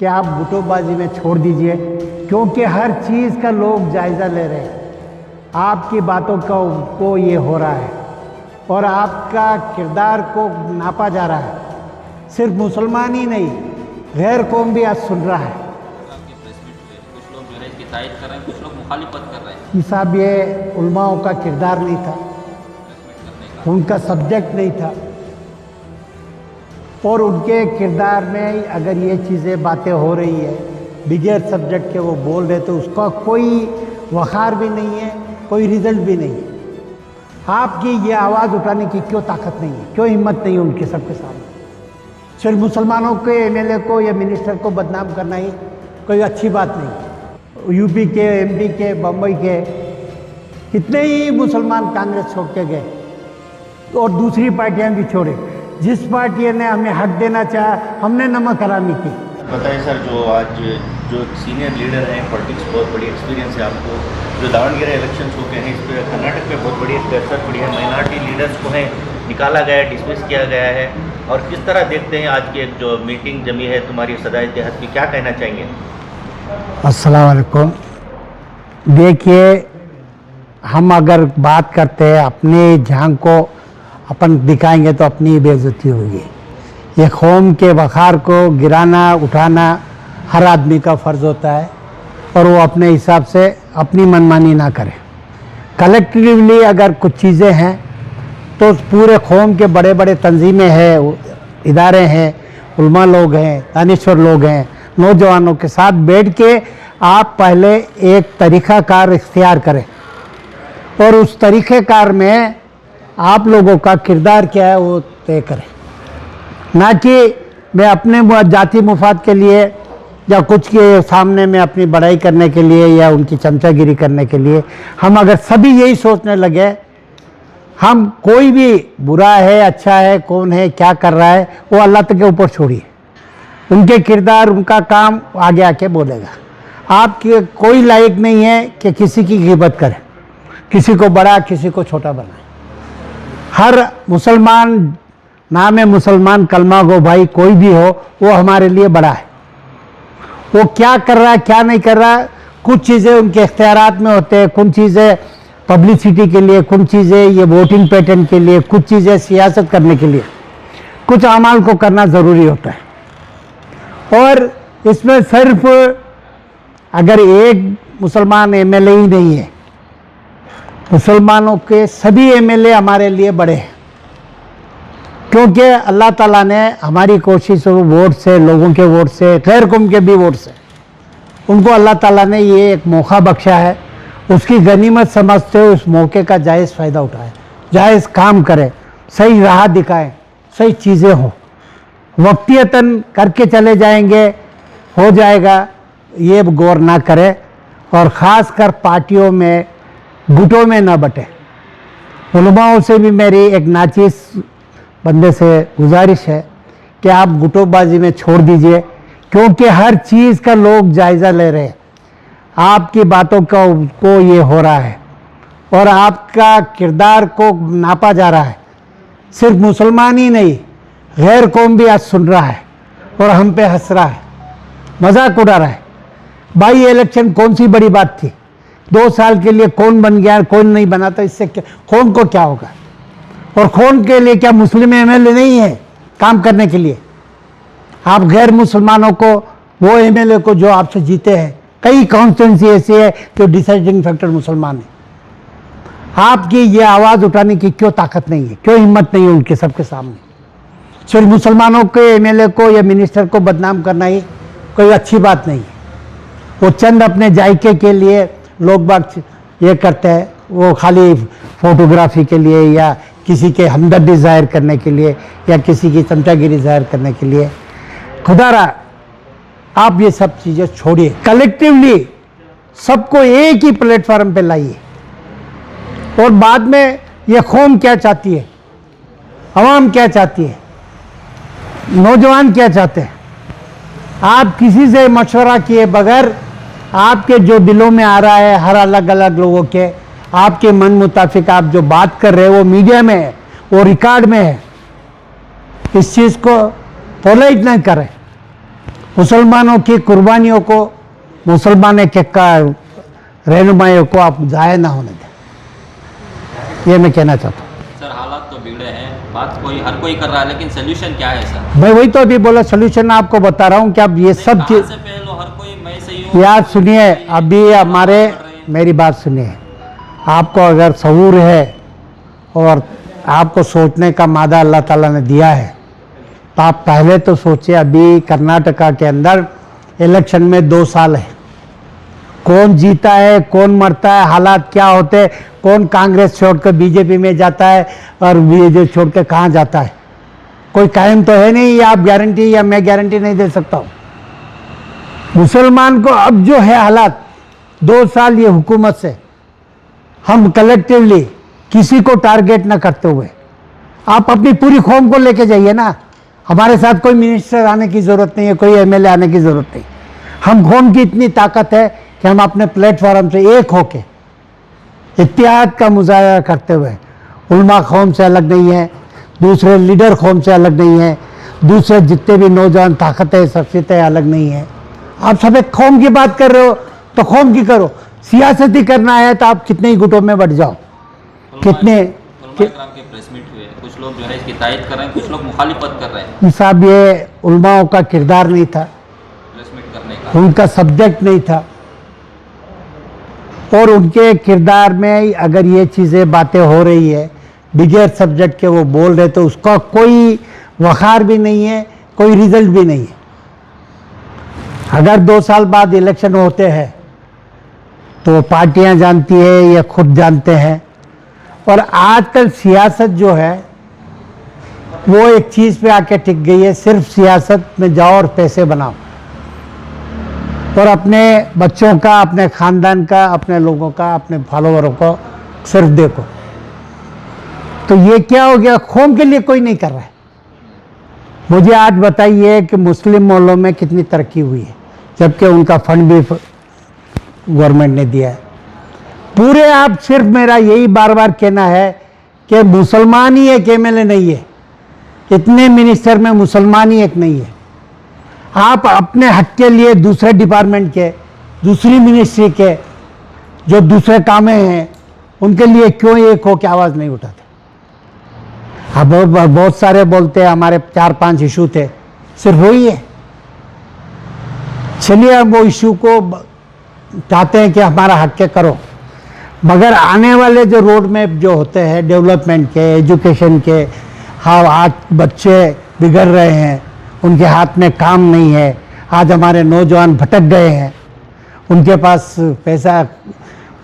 कि आप गुटोबाजी में छोड़ दीजिए, क्योंकि हर चीज़ का लोग जायज़ा ले रहे हैं। आपकी बातों को ये हो रहा है और आपका किरदार को नापा जा रहा है। सिर्फ मुसलमान ही नहीं, गैर कौम भी आज सुन रहा है। कुछ लोग जो है इसकी तायद कर रहे हैं, कुछ लोग मुखालिफत कर रहे हैं। कि साहब ये उलमाओं का किरदार नहीं था, उनका सब्जेक्ट नहीं था, और उनके किरदार में अगर ये चीज़ें बातें हो रही है बगैर सब्जेक्ट के वो बोल रहे तो उसका कोई वक़ार भी नहीं है, कोई रिजल्ट भी नहीं है। आपकी ये आवाज़ उठाने की क्यों ताकत नहीं है, क्यों हिम्मत नहीं है उनके सबके सामने? सिर्फ मुसलमानों के एमएलए को या मिनिस्टर को बदनाम करना ही कोई अच्छी बात नहीं। यूपी के, एमपी के, बम्बई के कितने ही मुसलमान कांग्रेस छोड़ के गए और दूसरी पार्टियां भी छोड़े। जिस पार्टी ने हमें हक देना चाहा, हमने नमक हरामी की। बताइए सर, जो आज जो सीनियर लीडर हैं, पॉलिटिक्स बहुत बड़ी एक्सपीरियंस है आपको, जो दावणगेरे इलेक्शंस हो गए हैं, इस पर कर्नाटक में बहुत बड़ी असर पड़ी है। माइनॉरिटी लीडर्स को है निकाला गया है, डिसमिस किया गया है, और किस तरह देखते हैं आज की जो मीटिंग जमी है तुम्हारी सदा-ए-इत्तेहाद की, क्या कहना चाहेंगे? अस्सलाम वालेकुम। देखिए, हम अगर बात करते हैं अपने झांग को अपन दिखाएंगे तो अपनी बेइज्जती होगी। ये कौम के वक़ार को गिराना उठाना हर आदमी का फ़र्ज़ होता है, और वो अपने हिसाब से अपनी मनमानी ना करे। कलेक्टिवली अगर कुछ चीज़ें हैं तो पूरे कौम के बड़े बड़े तंजीमें हैं, इदारे हैं, उलमा लोग हैं, दानिश्वर लोग हैं, नौजवानों के साथ बैठ के आप पहले एक तरीक़ाकार इख्तियार करें, और उस तरीक़ेकार में आप लोगों का किरदार क्या है वो तय करें। ना कि मैं अपने जाति मुफाद के लिए या कुछ के सामने में अपनी बड़ाई करने के लिए या उनकी चमचागिरी करने के लिए। हम अगर सभी यही सोचने लगे, हम कोई भी बुरा है अच्छा है कौन है क्या कर रहा है वो अल्लाह तक के ऊपर छोड़िए, उनके किरदार उनका काम आगे आके बोलेगा। आपके कोई लायक नहीं है कि किसी की गिबत करें, किसी को बड़ा किसी को छोटा बनाए। हर मुसलमान, नाम है मुसलमान, कलमा गो भाई कोई भी हो, वो हमारे लिए बड़ा है। वो क्या कर रहा है क्या नहीं कर रहा है, कुछ चीज़ें उनके इख्तियारात में होते हैं, कुछ चीज़ें पब्लिसिटी के लिए, कुछ चीज़ें ये वोटिंग पैटर्न के लिए, कुछ चीज़ें सियासत करने के लिए, कुछ अमाल को करना ज़रूरी होता है। और इसमें सिर्फ अगर एक मुसलमान एमएलए ही नहीं है, मुसलमानों के सभी एमएलए हमारे लिए बड़े हैं, क्योंकि अल्लाह ताला ने हमारी कोशिश वोट से, लोगों के वोट से, गैर कौम के भी वोट से, उनको अल्लाह ताला ने ये एक मौका बख्शा है। उसकी गनीमत समझते हुए उस मौके का जायज़ फ़ायदा उठाएं, जायज़ काम करें, सही राह दिखाएं, सही चीज़ें हों। वक्तियतन करके चले जाएंगे हो जाएगा, ये गौर ना करें, और ख़ास कर पार्टियों में गुटों में ना बटे। उलमाओं से भी मेरी एक नाचीज़ बंदे से गुजारिश है कि आप गुटोबाजी में छोड़ दीजिए, क्योंकि हर चीज़ का लोग जायज़ा ले रहे हैं। आपकी बातों को ये हो रहा है और आपका किरदार को नापा जा रहा है। सिर्फ मुसलमान ही नहीं, गैर कौम भी आज सुन रहा है और हम पे हंस रहा है, मजाक उड़ा रहा है। भाई ये इलेक्शन कौन सी बड़ी बात थी? 2 साल के लिए कौन बन गया कौन नहीं बना, तो इससे कौन को क्या होगा? और कौन के लिए क्या मुस्लिम एमएलए नहीं है काम करने के लिए? आप गैर मुसलमानों को, वो एमएलए को जो आपसे जीते हैं, कई कॉन्स्टिट्यूंसी ऐसी है जो डिसाइडिंग फैक्टर मुसलमान है। आपकी ये आवाज़ उठाने की क्यों ताकत नहीं है, क्यों हिम्मत नहीं है उनके सबके सामने? सिर्फ मुसलमानों के एमएलए को या मिनिस्टर को बदनाम करना ही कोई अच्छी बात नहीं है। वो चंद अपने जायके के लिए लोग बाग ये करते हैं, वो खाली फोटोग्राफी के लिए या किसी के हमदर्दी जाहिर करने के लिए या किसी की चमचागिरी जाहिर करने के लिए। खुदारा आप ये सब चीज़ें छोड़िए, कलेक्टिवली सबको एक ही प्लेटफॉर्म पे लाइए, और बाद में ये कौम क्या चाहती है, अवाम क्या चाहती है, नौजवान क्या चाहते हैं, आप किसी से मशवरा किए बगैर आपके जो दिलों में आ रहा है, हर अलग अलग लोगों के आपके मन मुताबिक आप जो बात कर रहे हैं वो मीडिया में है, वो रिकॉर्ड में है। इस चीज़ को पोलाइट नहीं करें, मुसलमानों की कुर्बानियों को, मुसलमान के रहनुमाइयों को आप जाया ना होने दें, ये मैं कहना चाहता हूँ। सर हालात तो बिगड़े हैं, बात हर कोई कर रहा है, लेकिन सोल्यूशन क्या है सर? मैं वही तो अभी बोला, सोल्यूशन आपको बता रहा हूँ कि अब ये सब कहाँ चीज से पहले हर कोई मैं सही हूँ, याद सुनिए, अभी हमारे मेरी बात सुनिए, आपको अगर शऊर है और आपको सोचने का मादा अल्लाह ताला ने दिया है तो आप पहले तो सोचिए, अभी कर्नाटका के अंदर इलेक्शन में 2 साल है, कौन जीता है, कौन मरता है, हालात क्या होते हैं, कौन कांग्रेस छोड़कर बीजेपी में जाता है और बीजेपी छोड़ के कहाँ जाता है, कोई कायम तो है नहीं, या आप गारंटी या मैं गारंटी नहीं दे सकता हूँ। मुसलमान को अब जो है हालात, 2 साल ये हुकूमत से हम कलेक्टिवली किसी को टारगेट ना करते हुए आप अपनी पूरी कौम को लेके जाइए ना। हमारे साथ कोई मिनिस्टर आने की ज़रूरत नहीं है, कोई एमएलए आने की ज़रूरत नहीं। हम कौम की इतनी ताकत है कि हम अपने प्लेटफॉर्म से एक होके इत्तेहाद का मुजाहरा करते हुए, उलमा कौम से अलग नहीं है, दूसरे लीडर कौम से अलग नहीं है, दूसरे जितने भी नौजवान ताकतें शख्सियतें अलग नहीं है। आप सब एक कौम की बात कर रहे हो तो कौम की करो, सियासती करना है तो आप कितने ही गुटों में बढ़ जाओ, कितने के प्रेस मीट हुए, कुछ लोग जो है इसकी तायद कर रहे हैं, कुछ लोग मुखालिफत कर रहे हैं। साहब ये उलमाओं का किरदार नहीं था, प्रेस मीट करने का उनका सब्जेक्ट नहीं था, और उनके किरदार में अगर ये चीज़ें बातें हो रही है बिगैर सब्जेक्ट के वो बोल रहे तो उसका कोई वखार भी नहीं है, कोई रिजल्ट भी नहीं है। अगर 2 साल बाद इलेक्शन होते हैं तो पार्टियां जानती है या खुद जानते हैं, और आजकल सियासत जो है वो एक चीज़ पे आके टिक गई है, सिर्फ सियासत में जाओ और पैसे बनाओ और अपने बच्चों का, अपने ख़ानदान का, अपने लोगों का, अपने फॉलोवरों को सिर्फ देखो। तो ये क्या हो गया, कौम के लिए कोई नहीं कर रहा है। मुझे आज बताइए कि मुस्लिम मोहल्लों में कितनी तरक्की हुई है, जबकि उनका फंड भी गवर्नमेंट ने दिया है। पूरे आप सिर्फ मेरा यही बार बार कहना है कि मुसलमान ही एक एमएलए नहीं है, इतने मिनिस्टर में मुसलमान ही एक नहीं है। आप अपने हक के लिए दूसरे डिपार्टमेंट के, दूसरी मिनिस्ट्री के जो दूसरे कामें हैं उनके लिए क्यों एक हो के आवाज़ नहीं उठाते? आप बहुत सारे बोलते हैं, हमारे 4-5 इशू थे, सिर्फ वही है। चलिए हम वो इशू को चाहते हैं कि हमारा हक के करो, मगर आने वाले जो रोड मैप जो होते हैं डेवलपमेंट के, एजुकेशन के, हाँ आज बच्चे बिगड़ रहे हैं, उनके हाथ में काम नहीं है, आज हमारे नौजवान भटक गए हैं, उनके पास पैसा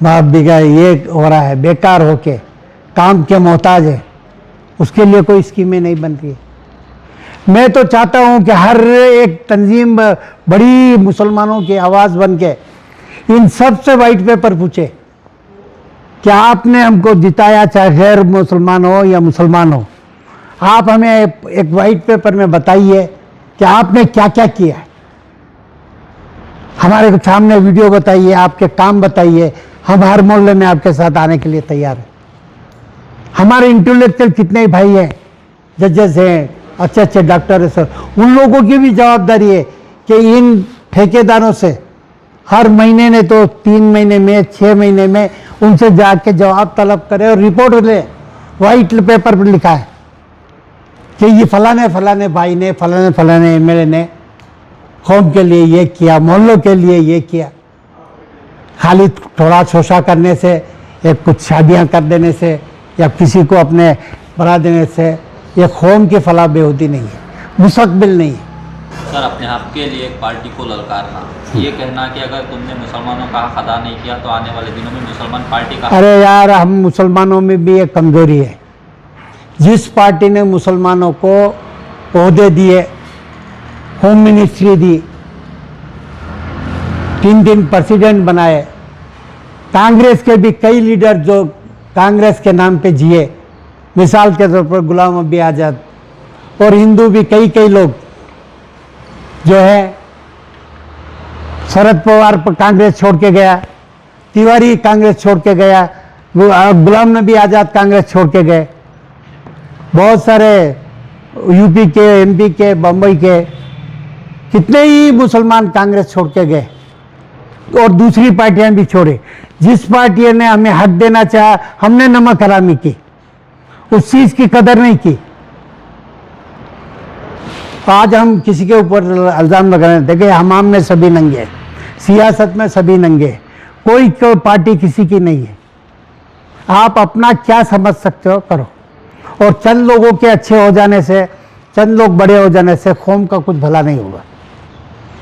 बिगड़ ये हो रहा है, बेकार होके काम के मोहताज है, उसके लिए कोई स्कीमें नहीं बन रही है। मैं तो चाहता हूं कि हर एक तंजीम बड़ी मुसलमानों की आवाज़ बन के इन सब से वाइट पेपर पूछे कि आपने हमको जिताया, चाहे गैर मुसलमान हो या मुसलमान हो, आप हमें एक वाइट पेपर में बताइए कि आपने क्या क्या किया है। हमारे सामने वीडियो बताइए, आपके काम बताइए, हम हर मोहल्ले में आपके साथ आने के लिए तैयार हैं। हमारे इंटेलेक्चुअल कितने ही भाई हैं, जजेस हैं, अच्छे अच्छे डॉक्टर हैं सर, उन लोगों की भी जवाबदारी है कि इन ठेकेदारों से हर महीने ने तो 3 महीने में, 6 महीने में उनसे जाके जवाब तलब करे और रिपोर्ट ले, वाइट पेपर पर लिखा है कि ये फलाने फलाने भाई ने, फलाने फलाने एमएलए ने कौम के लिए ये किया, मोहल्लों के लिए ये किया। खाली थोड़ा शोषा करने से या कुछ शादियां कर देने से या किसी को अपने बना देने से ये कौम की फलाह बेहूदी नहीं है, मुस्तकबिल नहीं है। सर अपने हक के लिए एक पार्टी को ललकारना, ये कहना कि अगर तुमने मुसलमानों का हक अदा नहीं किया तो आने वाले दिनों में मुसलमान पार्टी का। अरे यार, हम मुसलमानों में भी एक कमज़ोरी है। जिस पार्टी ने मुसलमानों को ओहदे दिए, होम मिनिस्ट्री दी, 3 प्रेसिडेंट बनाए, कांग्रेस के भी कई लीडर जो कांग्रेस के नाम पे जिए, मिसाल के तौर पर गुलाम नबी आज़ाद, और हिंदू भी कई लोग जो है, शरद पवार पर कांग्रेस छोड़ के गया, तिवारी कांग्रेस छोड़ के गया, गुलाम नबी आज़ाद कांग्रेस छोड़ के गए, बहुत सारे यूपी के, एमपी के, बम्बई के, कितने ही मुसलमान कांग्रेस छोड़ के गए और दूसरी पार्टियां भी छोड़े। जिस पार्टी ने हमें हक देना चाहा, हमने नमक हरामी की, उस चीज की कदर नहीं की। आज हम किसी के ऊपर इल्जाम लगा रहे हैं, देखिए हमाम में सभी नंगे हैं, सियासत में सभी नंगे हैं, कोई पार्टी किसी की नहीं है। आप अपना क्या समझ सकते हो करो, और चंद लोगों के अच्छे हो जाने से, चंद लोग बड़े हो जाने से कौम का कुछ भला नहीं होगा,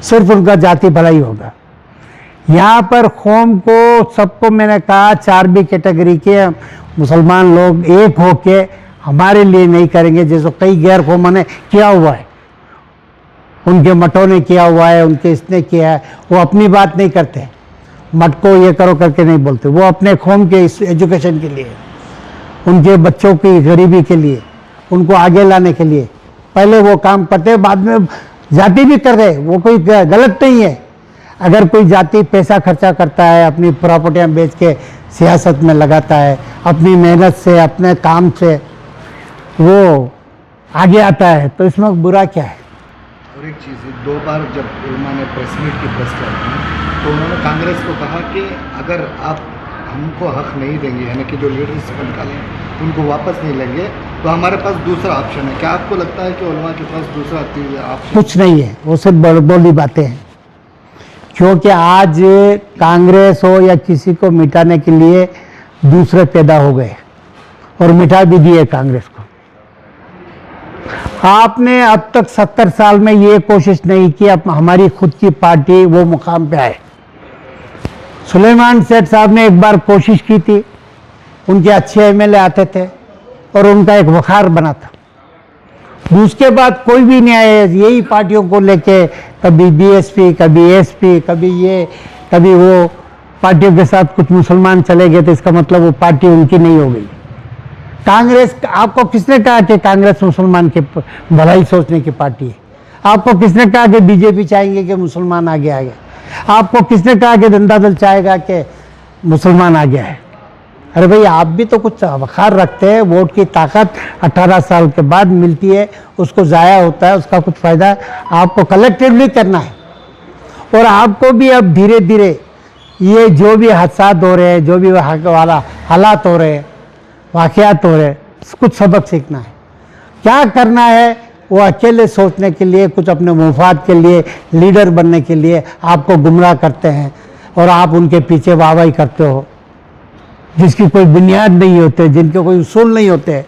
सिर्फ उनका जाति भला ही होगा। यहाँ पर कौम को सबको मैंने कहा 4 भी कैटेगरी के मुसलमान लोग एक होके हमारे लिए नहीं करेंगे, जैसे कई गैर कौमों ने किया हुआ है, उनके मठों ने किया हुआ है, उनके इसने किया है। वो अपनी बात नहीं करते, मठ को ये करो करके नहीं बोलते, वो अपने कौम के एजुकेशन के लिए, उनके बच्चों की गरीबी के लिए, उनको आगे लाने के लिए पहले वो काम करते, बाद में जाति भी कर रहे, वो कोई गलत नहीं है। अगर कोई जाति पैसा खर्चा करता है, अपनी प्रॉपर्टियां बेच के सियासत में लगाता है, अपनी मेहनत से, अपने काम से वो आगे आता है, तो इसमें बुरा क्या है। और एक चीज़, 2 बार जब उन्होंने प्रेस मीट की प्रेस की तो उन्होंने कांग्रेस को कहा कि अगर आप हमको हक नहीं देंगे, यानी कि जो लीडर्स को निकालें उनको वापस नहीं लेंगे, तो हमारे पास दूसरा ऑप्शन है। क्या आपको लगता है कि उलमा के पास दूसरा ऑप्शन कुछ नहीं है? वो सिर्फ बोली बातें हैं, क्योंकि आज कांग्रेस हो या किसी को मिटाने के लिए दूसरे पैदा हो गए और मिटा भी दिए कांग्रेस को। आपने अब तक 70 साल में ये कोशिश नहीं की अब हमारी खुद की पार्टी वो मुकाम पे आए। सुलेमान सेठ साहब ने एक बार कोशिश की थी, उनके अच्छे एमएलए आते थे और उनका एक वखार बना था। उसके बाद कोई भी नहीं आए, यही पार्टियों को लेके कभी बीएसपी, कभी एसपी, कभी ये, कभी वो पार्टियों के साथ कुछ मुसलमान चले गए, तो इसका मतलब वो पार्टी उनकी नहीं हो गई। कांग्रेस, आपको किसने कहा कि कांग्रेस मुसलमान के भलाई सोचने की पार्टी है? आपको किसने कहा कि बीजेपी चाहेंगे कि मुसलमान आगे आए? आपको किसने कहा कि जनता दल चाहेगा कि मुसलमान आगे आए? अरे भाई, आप भी तो कुछ वखार रखते हैं। वोट की ताकत 18 साल के बाद मिलती है, उसको ज़ाया होता है, उसका कुछ फ़ायदा आपको कलेक्टिवली करना है। और आपको भी अब धीरे धीरे ये जो भी हादसा हो रहे हैं, जो भी वाला हालात हो रहे हैं, वाक़यात हो रहे हैं, कुछ सबक सीखना है। क्या करना है वो अकेले सोचने के लिए, कुछ अपने मुफाद के लिए, लीडर बनने के लिए आपको गुमराह करते हैं और आप उनके पीछे वाहवाही करते हो, जिसकी कोई बुनियाद नहीं होते, जिनके कोई उसूल नहीं होते,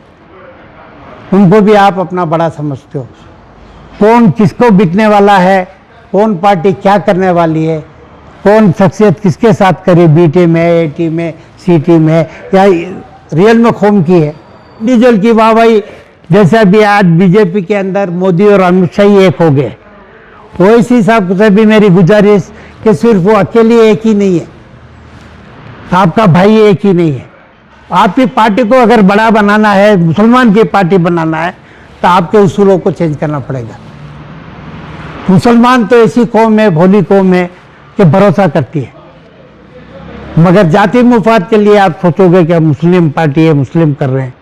उनको भी आप अपना बड़ा समझते हो। कौन किसको बिकने वाला है, कौन पार्टी क्या करने वाली है, कौन शख्सियत किसके साथ करे, बी टीम है, ए टीम है, सी टीम है, या रियल में कौम की है। डीजल की वाहवाही, जैसे अभी आज बीजेपी के अंदर मोदी और अमित शाह ही एक हो गए, वैसी हिसाब से भी मेरी गुजारिश कि सिर्फ वो अकेले एक ही नहीं है, आपका भाई एक ही नहीं है। आपकी पार्टी को अगर बड़ा बनाना है, मुसलमान की पार्टी बनाना है, तो आपके उसूलों को चेंज करना पड़ेगा। मुसलमान तो ऐसी कौम है, भोली कौम है कि भरोसा करती है, मगर जाति मुफाद के लिए आप सोचोगे कि मुस्लिम पार्टी है, मुस्लिम कर रहे हैं।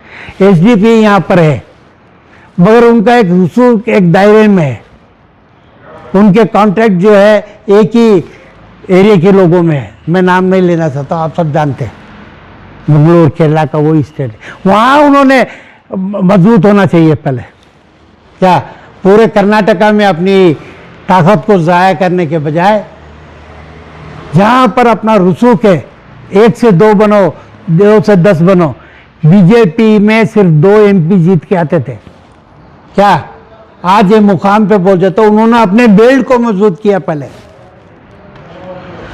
एसडीपी यहाँ पर है, मगर उनका एक उसूल एक दायरे में है, उनके कॉन्ट्रैक्ट जो है एक ही एरिया के लोगों में है। मैं नाम नहीं लेना चाहता, आप सब जानते हैं, मंगलोर केरला का वही स्टेट है, वहाँ उन्होंने मजबूत होना चाहिए पहले। क्या पूरे कर्नाटका में अपनी ताकत को ज़ाया करने के बजाय जहाँ पर अपना रसूख है, 1 से 2 बनो, 2 से 10 बनो। बीजेपी में सिर्फ 2 एमपी जीत के आते थे, क्या आज ये मुकाम पे पहुंचे? तो उन्होंने अपने बेल्ट को मजबूत किया पहले,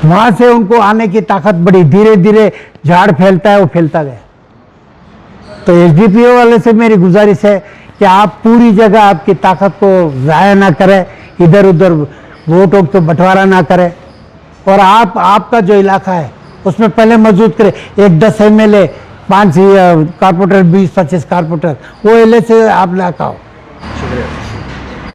वहां से उनको आने की ताकत बढ़ी, धीरे धीरे झाड़ फैलता है, वो फैलता गया। तो एसडीपीओ वाले से मेरी गुजारिश है कि आप पूरी जगह आपकी ताकत को ज़ाया ना करें, इधर उधर वोटों को बंटवारा ना करें, और आपका जो इलाका है उसमें पहले मजबूत करें। एक 10 एमएलए, 5 कारपोरेटर, 20-25 कारपोरेटर, वो एलए से आप लाओ।